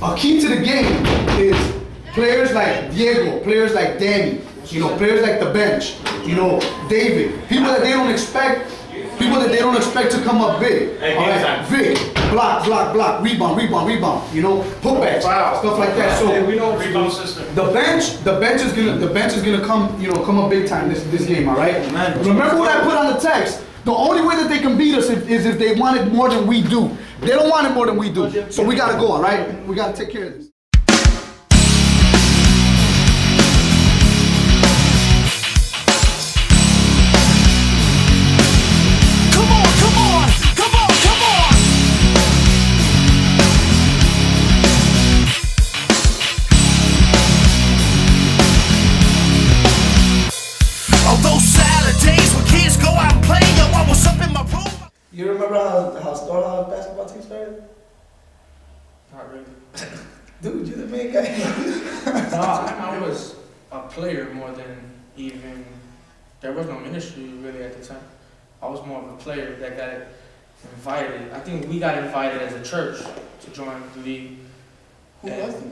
a key to the game is players like Diego, players like Danny, you know, players like the bench, you know, David, people that they don't expect to come up big. All right, Vic, block, rebound, you know, putbacks, stuff like that. So we know rebound system. the bench is gonna come up big time this game. All right. Remember what I put on the text. The only way that they can beat us is if they want it more than we do. They don't want it more than we do. So we gotta go. All right. We gotta take care of this. You remember how Storehouse basketball team started? Not really. Dude, you're the main guy. No, I was a player more than even, there was no ministry really at the time. I was more of a player that got invited. I think we got invited as a church to join the league. Who was it?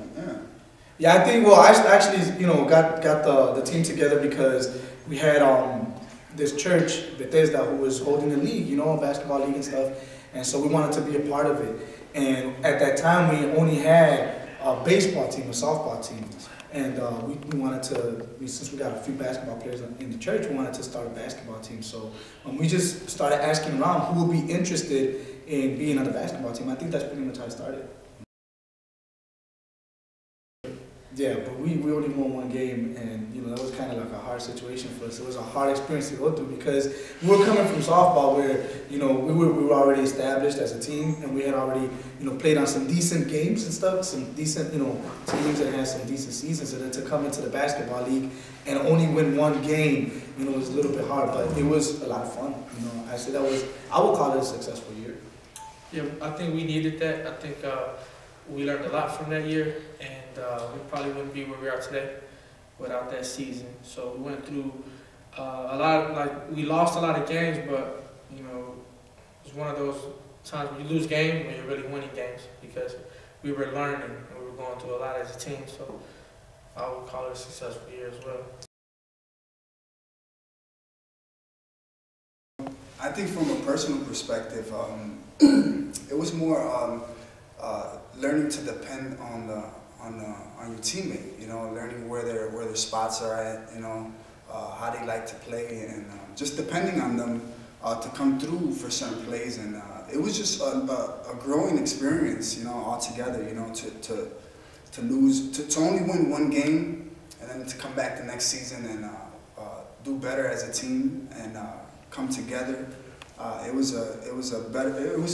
Yeah, I think, well, I actually, you know, got the team together because we had this church, Bethesda, who was holding the league, you know, a basketball league and stuff, and so we wanted to be a part of it. And at that time, we only had a baseball team, a softball team, and we wanted to, since we got a few basketball players in the church, we wanted to start a basketball team. So we just started asking around who would be interested in being on the basketball team. I think that's pretty much how it started. Yeah, but we only won one game, and you know that was kind of like a hard situation for us. It was a hard experience to go through because we were coming from softball, where you know we were already established as a team, and we had already played on some decent games and stuff, some decent teams that had some decent seasons. And then to come into the basketball league and only win one game, was a little bit hard, but it was a lot of fun. I would call it a successful year. Yeah, I think we needed that. I think we learned a lot from that year, and we probably wouldn't be where we are today without that season. So we went through a lot, we lost a lot of games, but it's one of those times when you lose games when you're really winning games, because we were learning and we were going through a lot as a team. So I would call it a successful year as well. I think from a personal perspective, it was more learning to depend on your teammate. Learning where their spots are at. How they like to play, and just depending on them to come through for certain plays. And it was just a growing experience, altogether. To lose, to only win one game, and then to come back the next season and do better as a team and come together. It was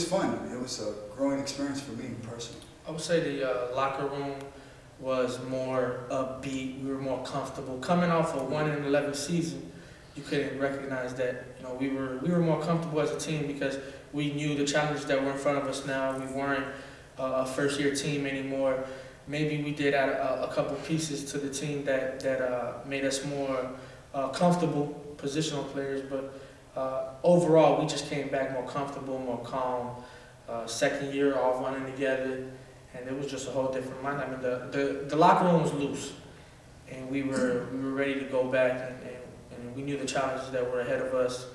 fun. It was a growing experience for me personally. I would say the locker room was more upbeat. We were more comfortable. Coming off a 1-11 season, you couldn't recognize that. We were more comfortable as a team because we knew the challenges that were in front of us now. We weren't a first-year team anymore. Maybe we did add a couple pieces to the team that made us more comfortable, positional players, but overall, we just came back more comfortable, more calm. Second year, all running together, and it was just a whole different mind. I mean, the locker room was loose, and we were ready to go back, and we knew the challenges that were ahead of us.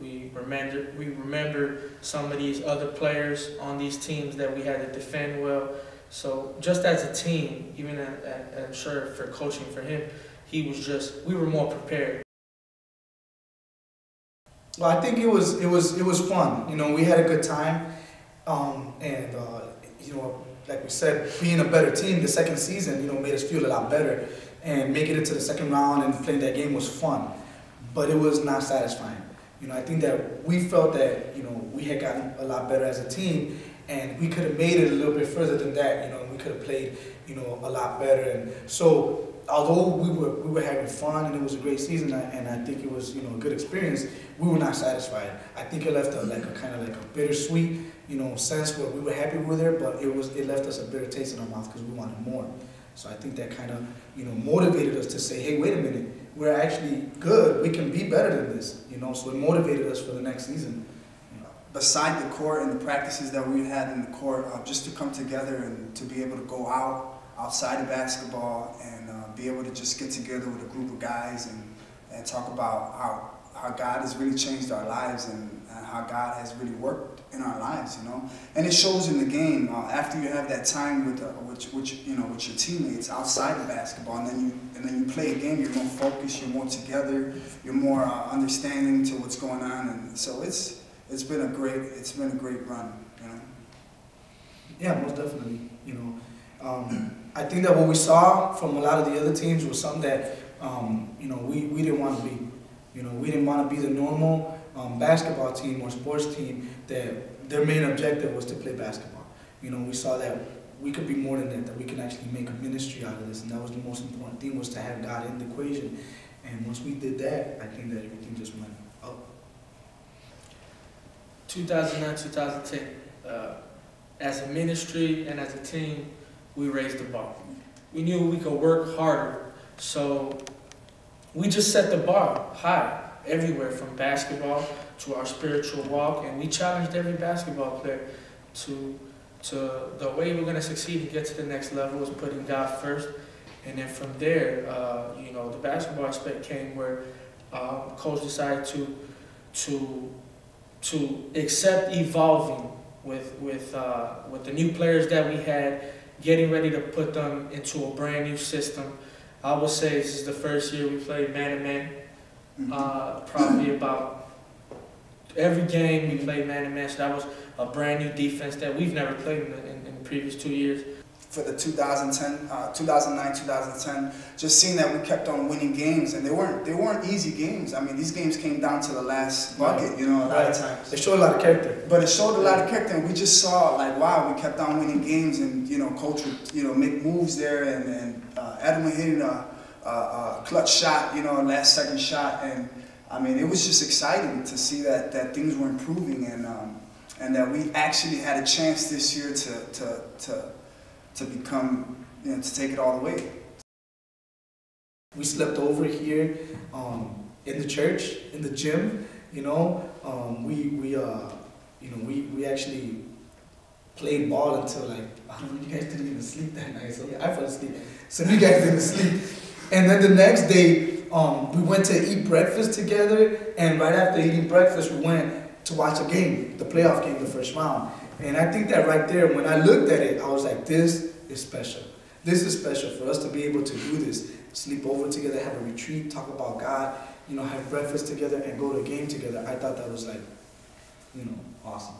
We remembered some of these other players on these teams that we had to defend well. So just as a team, even I'm sure for coaching for him, we were more prepared. Well, I think it was fun. We had a good time, and like we said, being a better team the second season, made us feel a lot better, and making it to the second round and playing that game was fun, but it was not satisfying. I think that we felt that we had gotten a lot better as a team, and we could have made it a little bit further than that. We could have played a lot better, and so although we were having fun and it was a great season, and I think it was a good experience, we were not satisfied. I think it left a kind of like a bittersweet sense where we were happy we were there, but it left us a bitter taste in our mouth because we wanted more. So I think that kind of motivated us to say, hey, wait a minute, we're actually good. We can be better than this. So it motivated us for the next season. beside the court and the practices that we had in the court, just to come together and to be able to go outside of basketball and be able to just get together with a group of guys and talk about how God has really changed our lives and how God has really worked in our lives, you know. And it shows in the game after you have that time with your teammates outside of basketball, and then you play a game. You're more focused, you're more together, you're more understanding to what's going on, and so it's been a great run, you know. Yeah, most definitely. You know, I think that what we saw from a lot of the other teams was something that you know, we didn't want to be. You know, we didn't want to be the normal basketball team or sports team that their main objective was to play basketball. You know, we saw that we could be more than that we can actually make a ministry out of this, and that was the most important thing, was to have God in the equation. And once we did that, I think that everything just went up. 2009, 2010, as a ministry and as a team, we raised the bar. We knew we could work harder, so we just set the bar high everywhere, from basketball to our spiritual walk, and we challenged every basketball player to the way we're going to succeed and get to the next level is putting God first. And then from there, you know, the basketball aspect came where coach decided to accept evolving with the new players that we had, getting ready to put them into a brand new system. I would say this is the first year we played man-to-man. Probably about every game we played man-to-man, so that was a brand new defense that we've never played in the previous 2 years. For the 2009-2010, just seeing that we kept on winning games, and they weren't easy games. I mean, these games came down to the last bucket, you know, a lot of times. It showed a lot of character. But it showed a lot of character, and we just saw, like, wow, we kept on winning games, and, you know, coach would, you know, make moves there, and Edwin hitting a clutch shot, you know, last second shot, and I mean, it was just exciting to see that things were improving, and that we actually had a chance this year to become, you know, to take it all the way. We slept over here in the church, in the gym, you know. We actually played ball until, like, I don't know, you guys didn't even sleep that night, so yeah, I fell asleep. So you guys didn't sleep. And then the next day, we went to eat breakfast together, and right after eating breakfast, we went to watch a game, the playoff game, the first round. And I think that right there, when I looked at it, I was like, this is special. This is special for us to be able to do this. Sleep over together, have a retreat, talk about God, you know, have breakfast together and go to a game together. I thought that was, like, you know, awesome.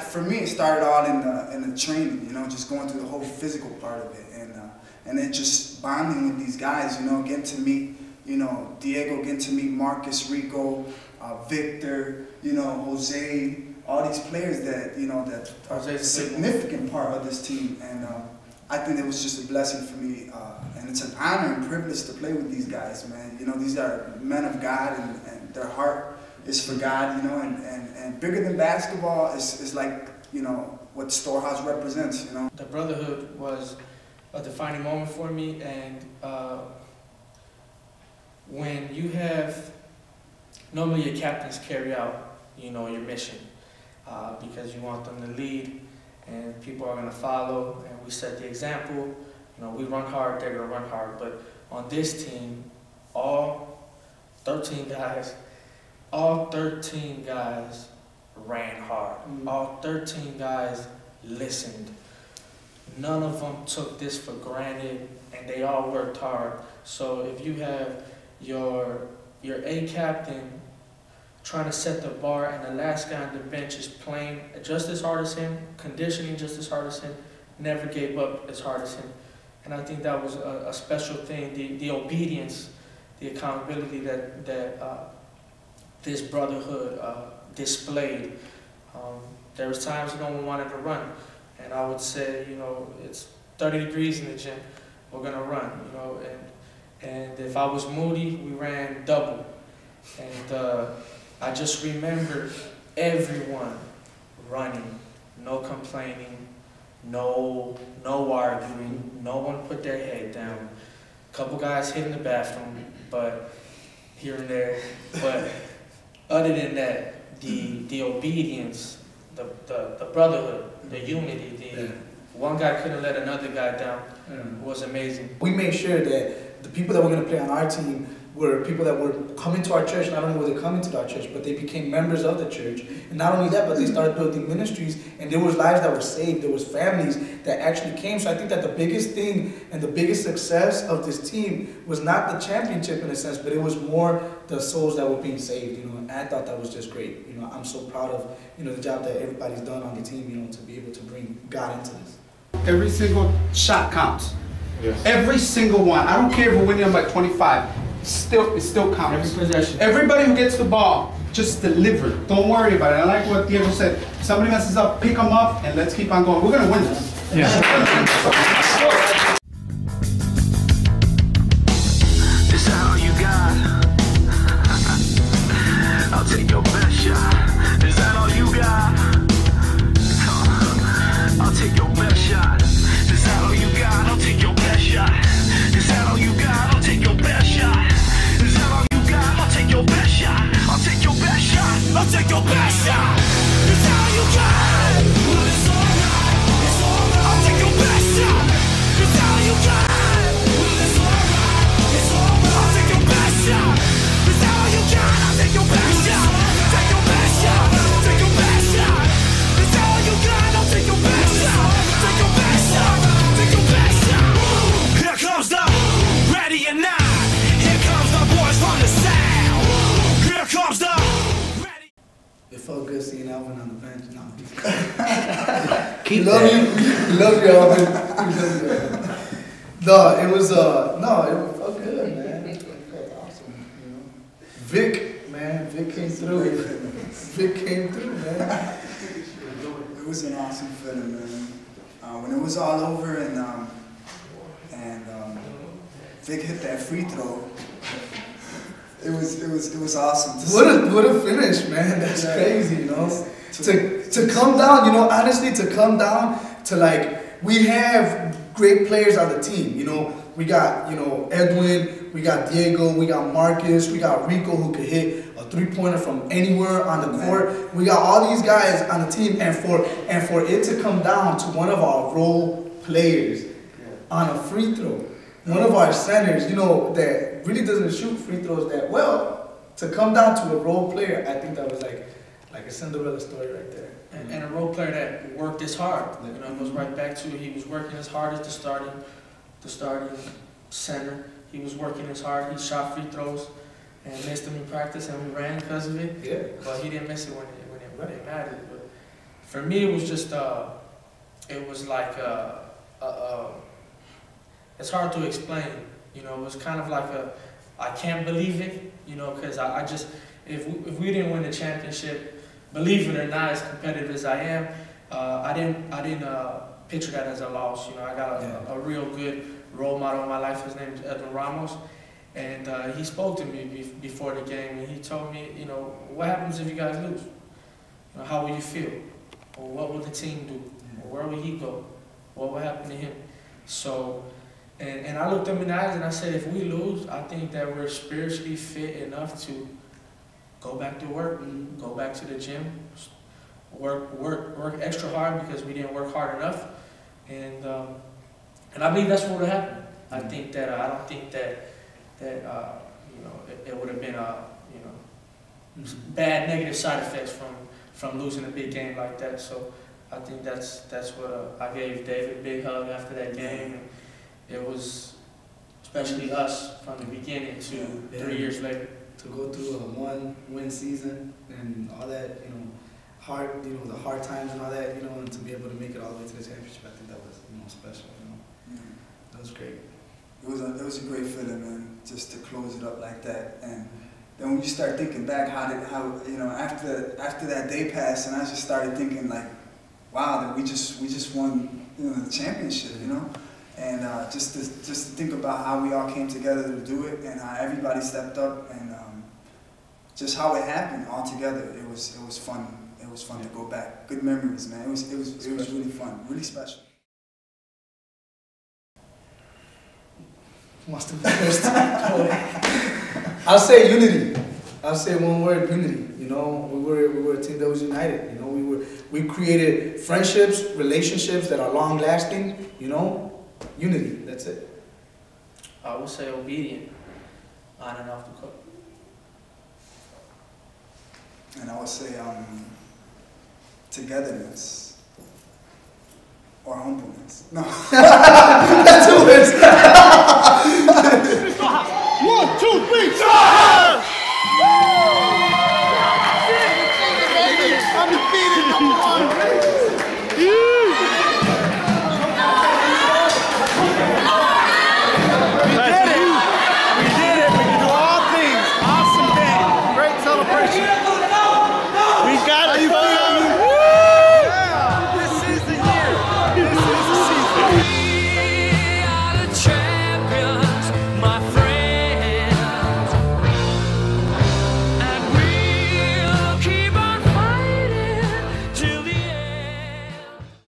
For me, it started out in the training, you know, just going through the whole physical part of it, and then just bonding with these guys, you know, getting to meet, you know, Diego, getting to meet Marcus, Rico, Victor, you know, Jose, all these players that, you know, that are a significant part of this team, and I think it was just a blessing for me, and it's an honor and privilege to play with these guys, man. You know, these are men of God, and their heart is for God, you know, and bigger than basketball is like, you know, what Storehouse represents, you know. The brotherhood was a defining moment for me, and when you have, normally your captains carry out, you know, your mission, because you want them to lead, and people are going to follow, and we set the example. You know, we run hard, they're going to run hard, but on this team, all 13 guys ran hard. All 13 guys listened. None of them took this for granted, and they all worked hard. So if you have your A captain trying to set the bar, and the last guy on the bench is playing just as hard as him, conditioning just as hard as him, never gave up as hard as him. And I think that was a special thing, the obedience, the accountability that this brotherhood displayed. There was times no one wanted to run, and I would say, you know, it's 30 degrees in the gym, we're gonna run, you know, and if I was moody, we ran double. And I just remember everyone running, no complaining, no arguing, no one put their head down. A couple guys hit in the bathroom, but here and there. But other than that, the obedience, the brotherhood, the unity, one guy couldn't let another guy down. It was amazing. We made sure that the people that were going to play on our team were people that were coming to our church. Not only were they coming to our church, but they became members of the church. And not only that, but they started building ministries, and there was lives that were saved. There was families that actually came. So I think that the biggest thing and the biggest success of this team was not the championship in a sense, but it was more the souls that were being saved. And I thought that was just great. I'm so proud of the job that everybody's done on the team. To be able to bring God into this. Every single shot counts. Yes. Every single one. I don't care if we're winning them by 25. It still counts. Every possession. Everybody who gets the ball, just deliver. Don't worry about it. I like what Diego said. If somebody messes up, pick them up, and let's keep on going. We're gonna win this. Yeah. This all you got. I'll take your best shot. Is that all you got? I'll take your best shot. Is that all you got? I'll take your best shot. Is that all you got? I'll take your best shot. Is that all you got? I'll take your best shot. I'll take your best shot. I'll take your best shot. Is that all you got? Well, it's alright. It's alright. I'll take your best shot. Is that all you got? Well, it's alright. It's alright. I'll take your best shot. Is that all you got? I'll take your best shot. Take your best shot. Take your best shot. Is that all you got? I'll take your best shot. Take your best shot. Take your best shot. Here comes the ready or not. Here comes the boys from the south. Here comes the ready. It felt good seeing Edwin on the bench. No, Keep love that. you, love you, Edwin. No, it felt good, man. It felt awesome. Vic, man, Vic came through. Vic came through, man. It was an awesome feeling, man. When it was all over and Vic hit that free throw, it was awesome to see. What a finish, man. That's crazy, To come down, honestly, to come down to we have great players on the team. We got, Edwin, we got Diego, we got Marcus, we got Rico who could hit a three-pointer from anywhere on the court. We got all these guys on the team, and for it to come down to one of our role players on a free throw, one of our centers, that really doesn't shoot free throws that well, to come down to a role player, I think that was like a Cinderella story right there. And a role player that worked as hard. It goes right back to he was working as hard as the starting center. He was working as hard. He shot free throws and missed them in practice, and we ran because of it. Yeah. But he didn't miss it when it mattered. But for me, it was just it was like it's hard to explain. It was kind of like I can't believe it. Because I just if we didn't win the championship, believe it or not, as competitive as I am, I didn't picture that as a loss. I got a real good role model in my life. His name is Edwin, and he spoke to me before the game, and he told me, what happens if you guys lose? How will you feel? Or what will the team do? Or where will he go? What will happen to him? So, and I looked him in the eyes and I said, if we lose, I think that we're spiritually fit enough to go back to work, go back to the gym, work extra hard because we didn't work hard enough, and I believe that's what would have happened. I think that I don't think that it would have been bad negative side effects from losing a big game like that. So I think that's what I gave David a big hug after that game. And it was especially us from the beginning to 3 years later. To go through a one-win season and all that, hard, the hard times and all that, and to be able to make it all the way to the championship, I think that was, special, That was great. It was a great feeling, man, just to close it up like that. And then when you start thinking back, after that day passed, and I just started thinking wow, that we just won, the championship, and just to think about how we all came together to do it, and how everybody stepped up, and just how it happened all together. It was fun. It was fun to go back. Good memories, man. It was really fun, really special. Wants to be first. I'll say unity. I'll say one word: unity. You know, we were a team that was united. You know, we created friendships, relationships that are long lasting. You know, unity. That's it. I would say obedient, on and off the court. And I would say togetherness or humbleness. No.